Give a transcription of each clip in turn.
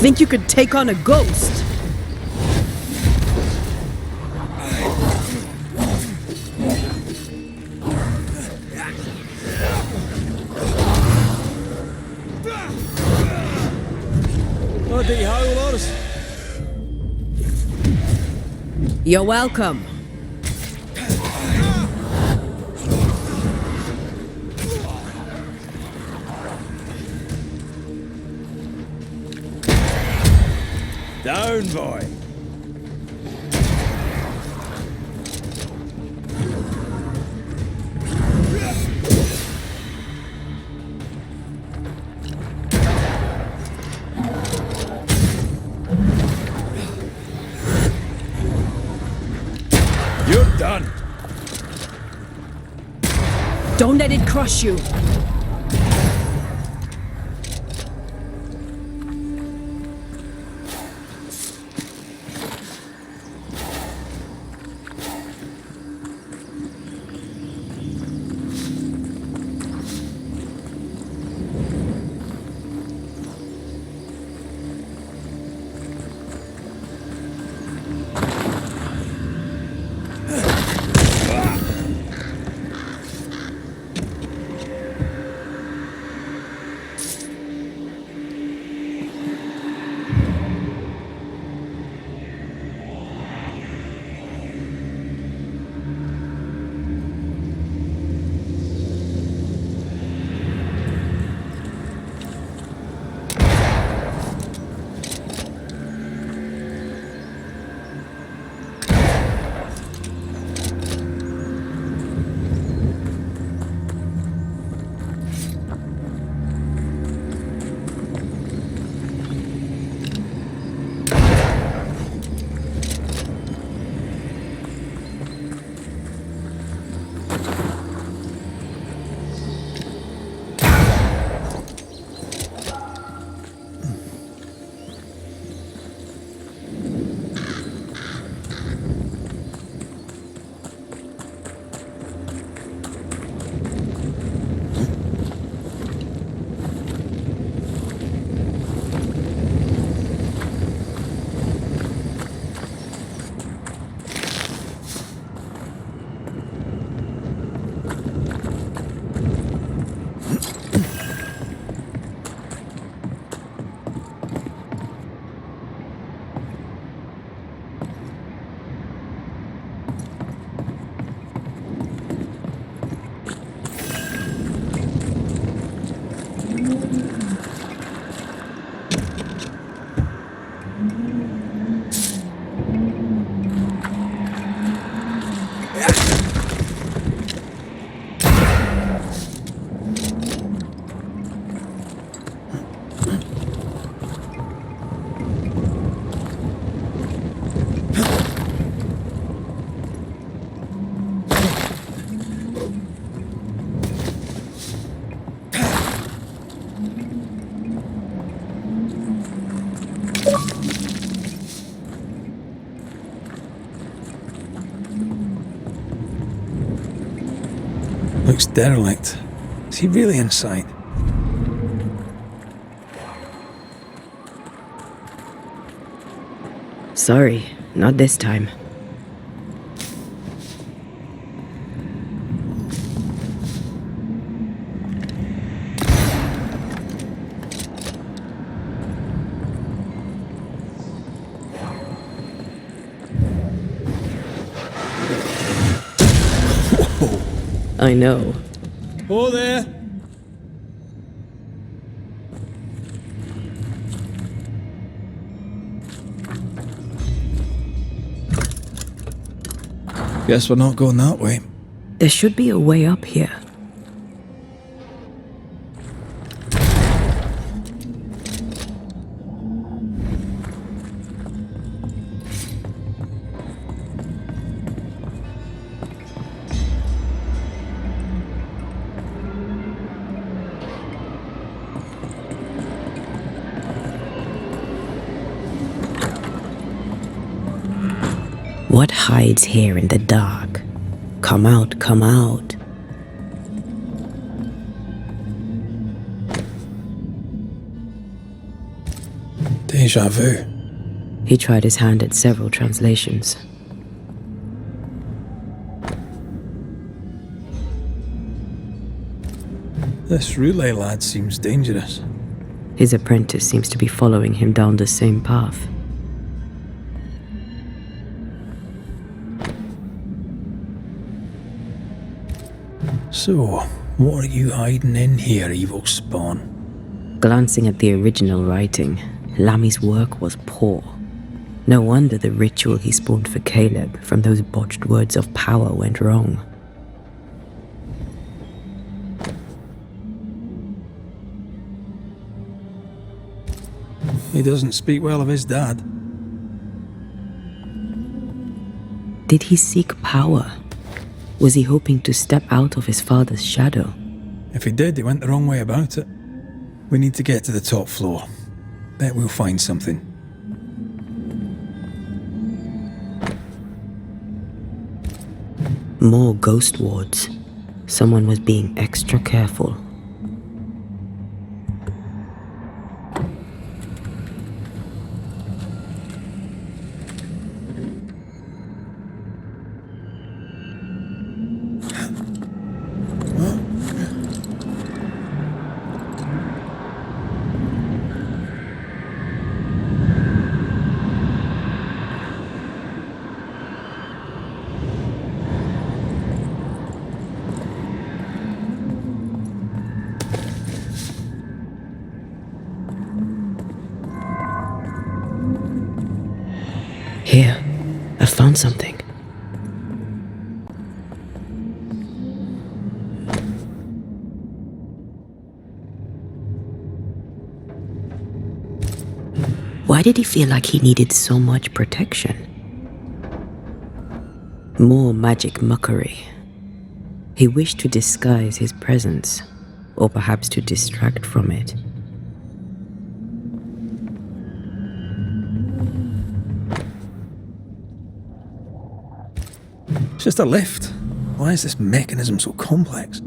Think you could take on a ghost? Bloody howlers! You're welcome. Down, boy! You're done! Don't let it crush you. Looks derelict. Is he really inside? Sorry, not this time. I know. Oh there! Guess we're not going that way. There should be a way up here. What hides here in the dark? Come out, come out. Deja vu. He tried his hand at several translations. This relay lad seems dangerous. His apprentice seems to be following him down the same path. So, what are you hiding in here, evil spawn? Glancing at the original writing, Lammy's work was poor. No wonder the ritual he spawned for Caleb from those botched words of power went wrong. He doesn't speak well of his dad. Did he seek power? Was he hoping to step out of his father's shadow? If he did, he went the wrong way about it. We need to get to the top floor. Bet we'll find something. More ghost wards. Someone was being extra careful. Here, I found something. Why did he feel like he needed so much protection? More magic muckery. He wished to disguise his presence, or perhaps to distract from it. It's just a lift. Why is this mechanism so complex?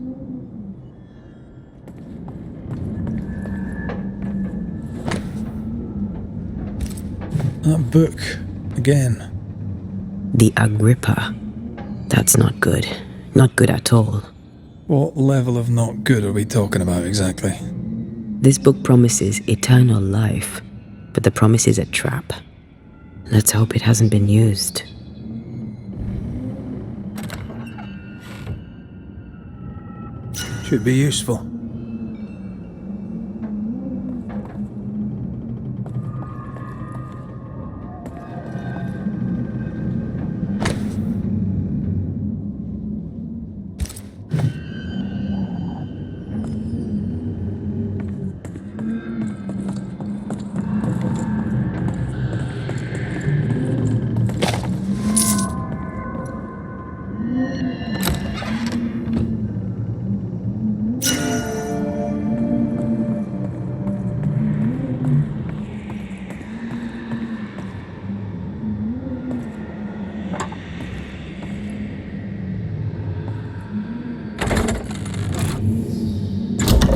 That book, again. The Agrippa. That's not good. Not good at all. What level of not good are we talking about exactly? This book promises eternal life, but the promise is a trap. Let's hope it hasn't been used. Should be useful.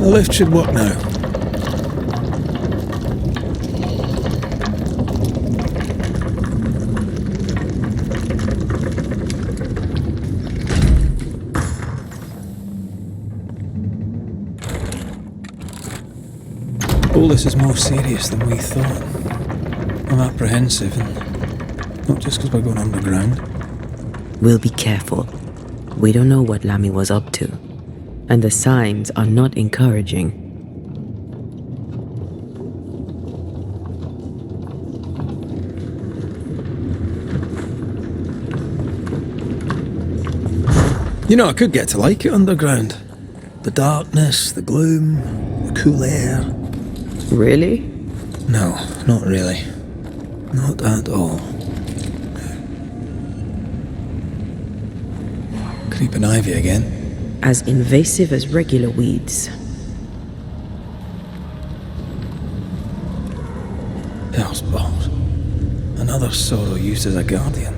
The lift should work now. All this is more serious than we thought. I'm apprehensive, and not just because we're going underground. We'll be careful. We don't know what Lammy was up to, and the signs are not encouraging. You know, I could get to like it underground. The darkness, the gloom, the cool air. Really? No, not really. Not at all. Creeping ivy again. As invasive as regular weeds. Hell's balls. Another sorrow used as a guardian.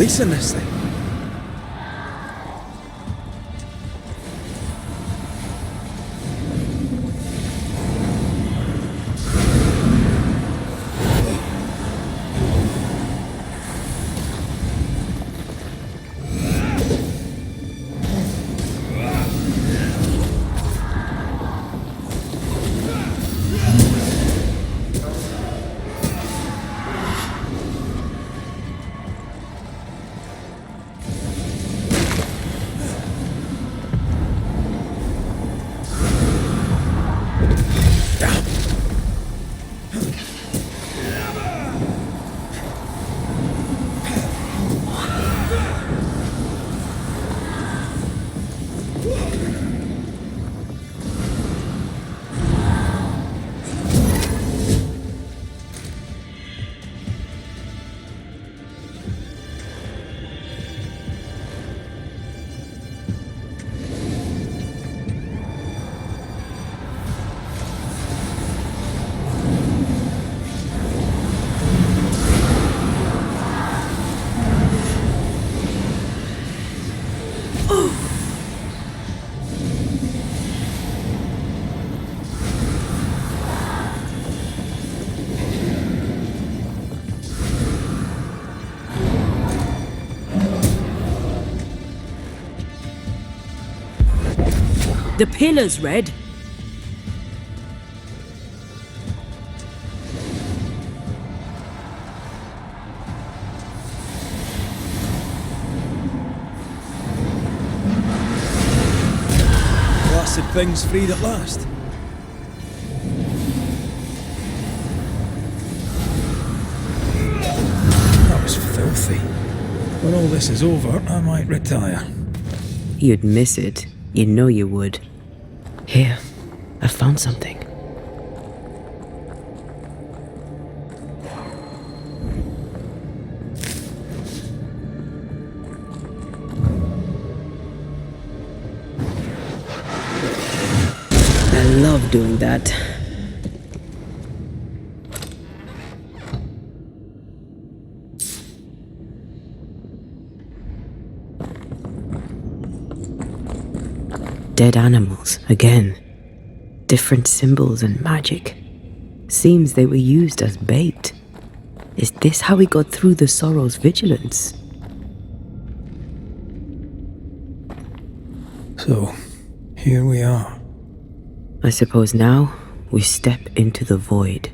policing this thing. The pillars, Red. Blasted thing's freed at last. That was filthy. When all this is over, I might retire. You'd miss it. You know you would. Here, I found something. I love doing that. Dead animals, again. Different symbols and magic. Seems they were used as bait. Is this how we got through the Sorrow's vigilance? So, here we are. I suppose now we step into the void.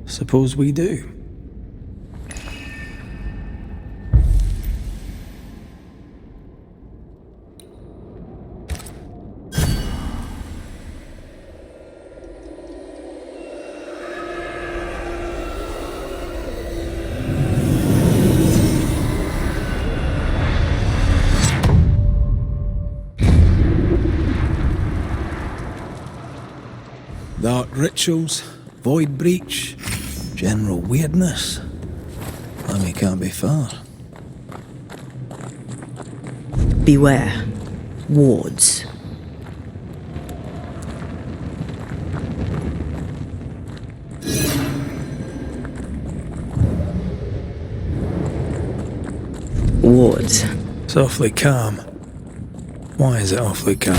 Suppose we do. Dark rituals, void breach, General weirdness. Lemmy can't be far. Beware. Wards. Wards. It's awfully calm. Why is it awfully calm?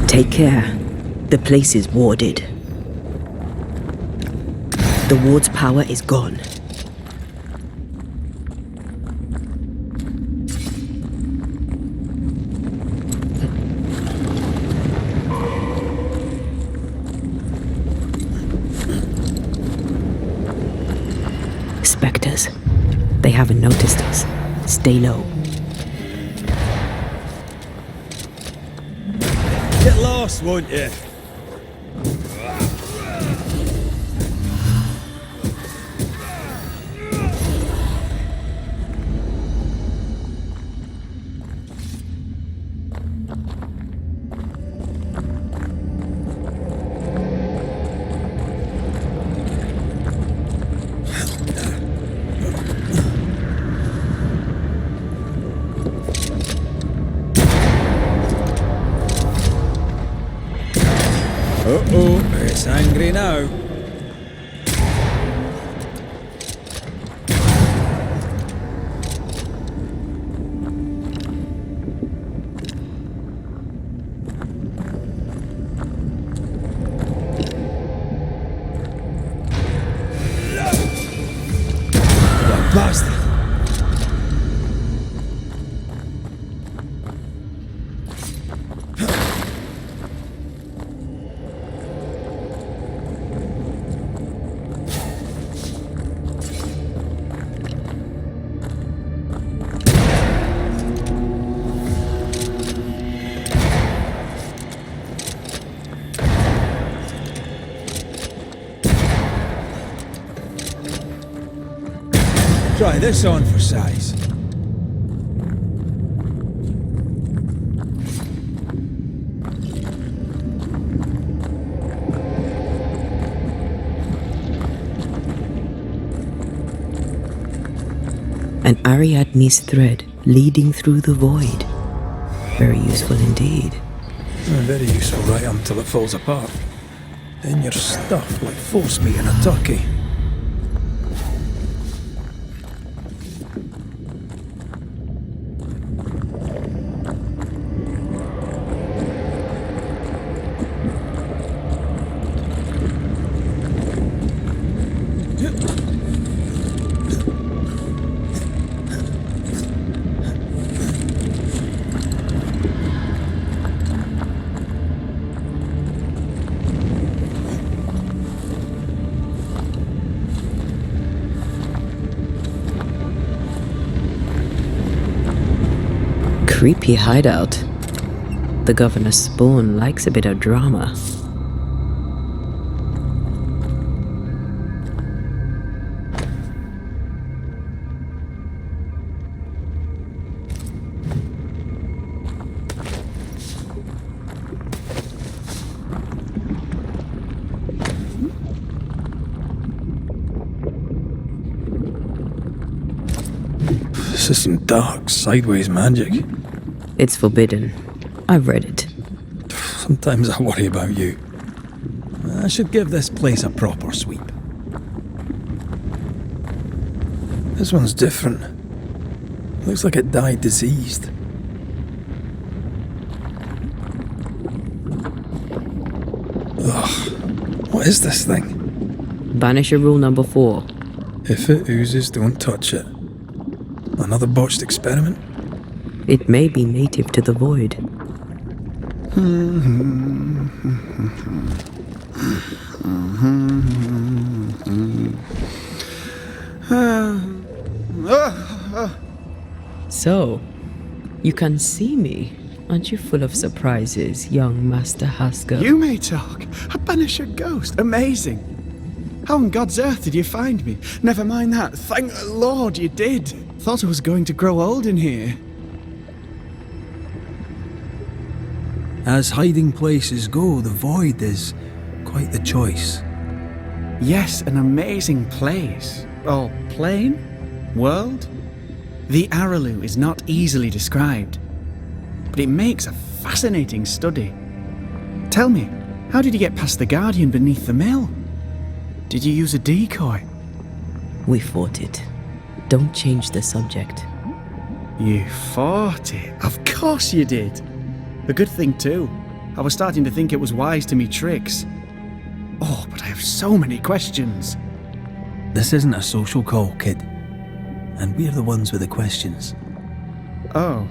Take care. The place is warded. The ward's power is gone. Spectres. They haven't noticed us. Stay low. get lost, won't you? It's angry now. Bastard! Try this on for size. An Ariadne's thread leading through the void. Very useful indeed. Very useful right until it falls apart. Then you're stuffed like force meat in a turkey. Creepy hideout. The governor's spawn likes a bit of drama. This is some dark, sideways magic. It's forbidden. I've read it. Sometimes I worry about you. I should give this place a proper sweep. This one's different. Looks like it died diseased. Ugh. What is this thing? Banisher rule number 4. If it oozes, don't touch it. Another botched experiment? It may be native to the void. So, you can see me. Aren't you full of surprises, young Master Haskell? You may talk. A Banisher ghost. Amazing. How on God's earth did you find me? Never mind that. Thank the Lord you did. Thought I was going to grow old in here. As hiding places go, the void is quite the choice. Yes, an amazing place. Or plane? World? The Araloo is not easily described, but it makes a fascinating study. Tell me, how did you get past the Guardian beneath the mill? Did you use a decoy? We fought it. Don't change the subject. You fought it? Of course you did. A good thing too. I was starting to think it was wise to me tricks. Oh, but I have so many questions. This isn't a social call, kid. And we're the ones with the questions. Oh.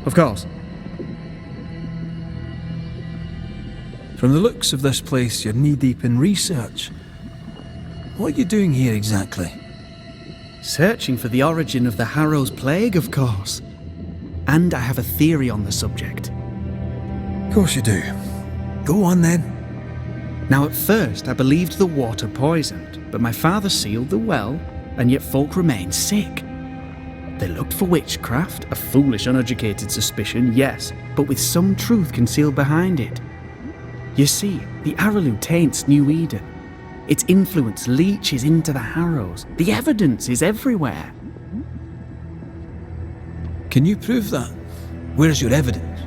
Of course. From the looks of this place, you're knee-deep in research. What are you doing here exactly? Searching for the origin of the Harrow's plague, of course. And I have a theory on the subject. Of course you do. Go on then. Now, at first, I believed the water poisoned, but my father sealed the well, and yet folk remained sick. They looked for witchcraft, a foolish, uneducated suspicion, yes, but with some truth concealed behind it. You see, the Araloo taints New Eden. Its influence leaches into the Harrows. The evidence is everywhere. Can you prove that? Where's your evidence?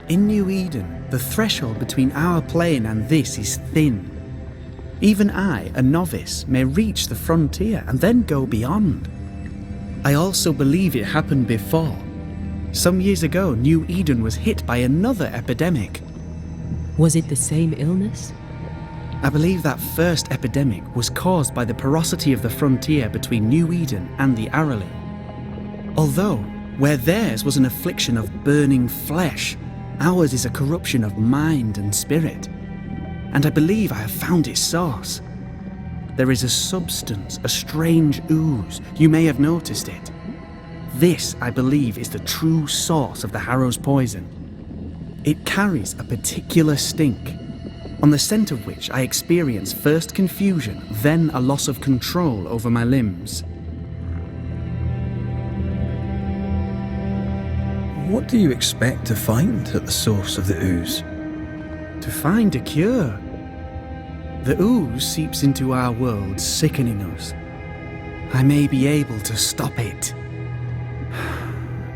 In New Eden, the threshold between our plane and this is thin. Even I, a novice, may reach the frontier and then go beyond. I also believe it happened before. Some years ago, New Eden was hit by another epidemic. Was it the same illness? I believe that first epidemic was caused by the porosity of the frontier between New Eden and the Aralu. Although, where theirs was an affliction of burning flesh, ours is a corruption of mind and spirit. And I believe I have found its source. There is a substance, a strange ooze. You may have noticed it. This, I believe, is the true source of the Harrow's poison. It carries a particular stink, on the scent of which I experience first confusion, then a loss of control over my limbs. What do you expect to find at the source of the ooze? To find a cure. The ooze seeps into our world, sickening us. I may be able to stop it.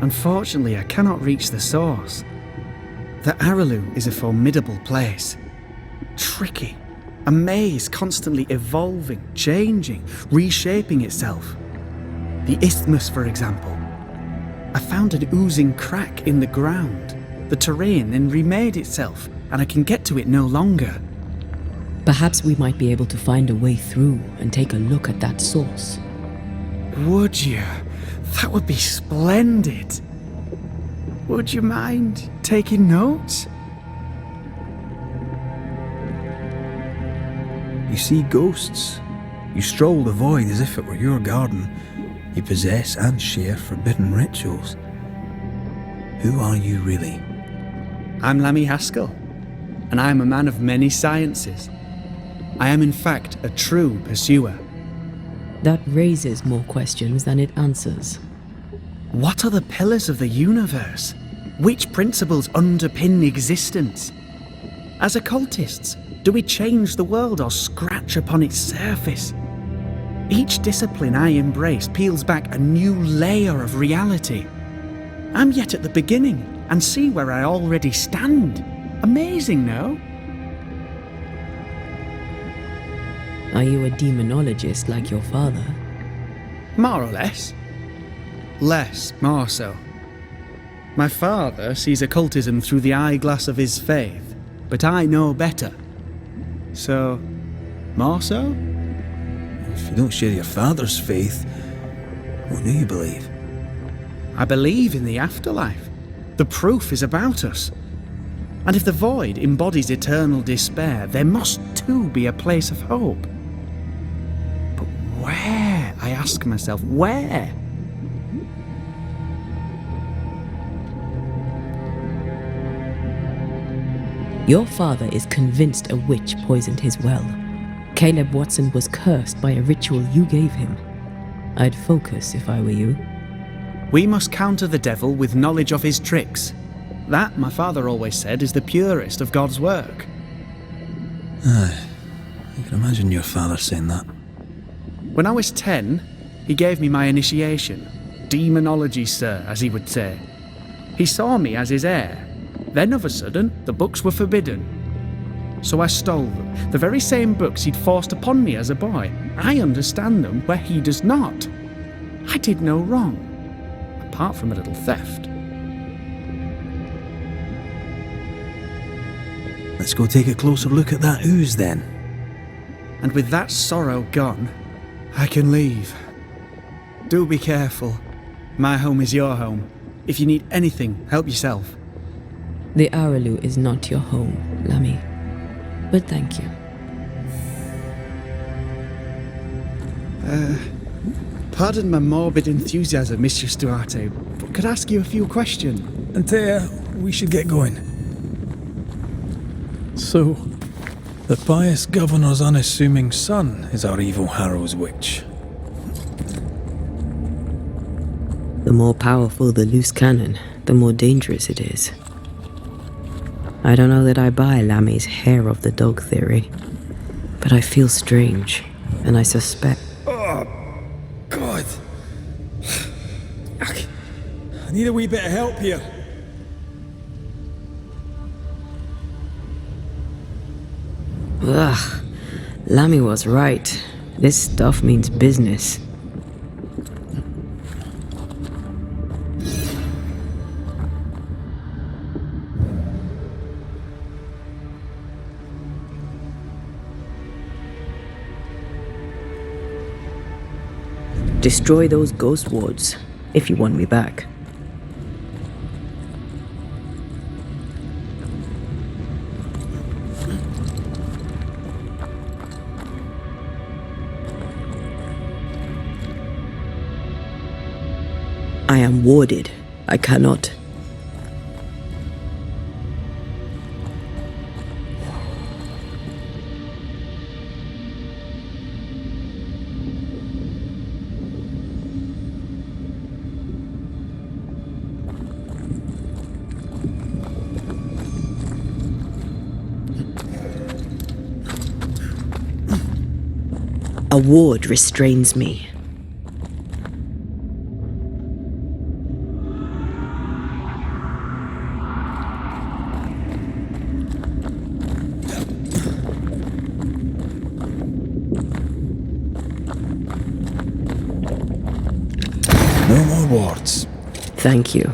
Unfortunately, I cannot reach the source. The Aralu is a formidable place. Tricky. A maze constantly evolving, changing, reshaping itself. The isthmus, for example. I found an oozing crack in the ground. The terrain then remade itself, and I can get to it no longer. Perhaps we might be able to find a way through and take a look at that source. Would you? That would be splendid. Would you mind taking notes? You see ghosts. You stroll the void as if it were your garden. You possess and share forbidden rituals. Who are you really? I'm Lammy Haskell, and I am a man of many sciences. I am in fact a true pursuer. That raises more questions than it answers. What are the pillars of the universe? Which principles underpin existence? As occultists, do we change the world or scratch upon its surface? Each discipline I embrace peels back a new layer of reality. I'm yet at the beginning and see where I already stand. Amazing, no? Are you a demonologist like your father? More or less. Less, more so. My father sees occultism through the eyeglass of his faith, but I know better. So, more so? If you don't share your father's faith, what do you believe? I believe in the afterlife. The proof is about us. And if the void embodies eternal despair, there must too be a place of hope. But where? I ask myself, where? Your father is convinced a witch poisoned his well. Caleb Watson was cursed by a ritual you gave him. I'd focus if I were you. We must counter the devil with knowledge of his tricks. That, my father always said, is the purest of God's work. Aye, I can imagine your father saying that. When I was 10, he gave me my initiation. Demonology, sir, as he would say. He saw me as his heir. Then of a sudden, the books were forbidden. So I stole them, the very same books he'd forced upon me as a boy. I understand them where he does not. I did no wrong, apart from a little theft. Let's go take a closer look at that ooze then. And with that sorrow gone, I can leave. Do be careful. My home is your home. If you need anything, help yourself. The Aralu is not your home, Lammy. But thank you. Pardon my morbid enthusiasm, Mistress Duarte, but could I ask you a few questions? Antea, we should get going. So, the pious governor's unassuming son is our evil Harrow's witch. The more powerful the loose cannon, the more dangerous it is. I don't know that I buy Lammy's hair of the dog theory, but I feel strange, and I suspect... Oh, God. I need a wee bit of help here. Ugh. Lammy was right. This stuff means business. Destroy those ghost wards, if you want me back. I am warded. I cannot. A ward restrains me. No more wards. Thank you.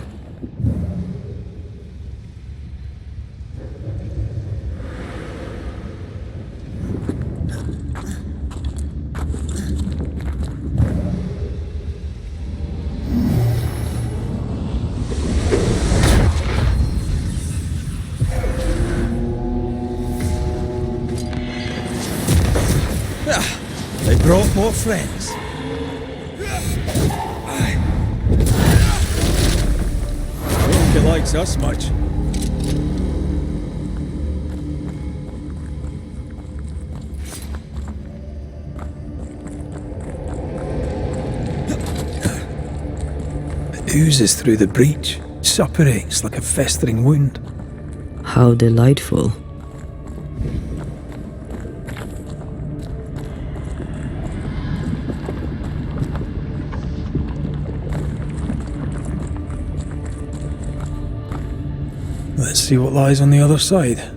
They brought more friends. I don't think it likes us much. It oozes through the breach, suppurates like a festering wound. How delightful. Let's see what lies on the other side.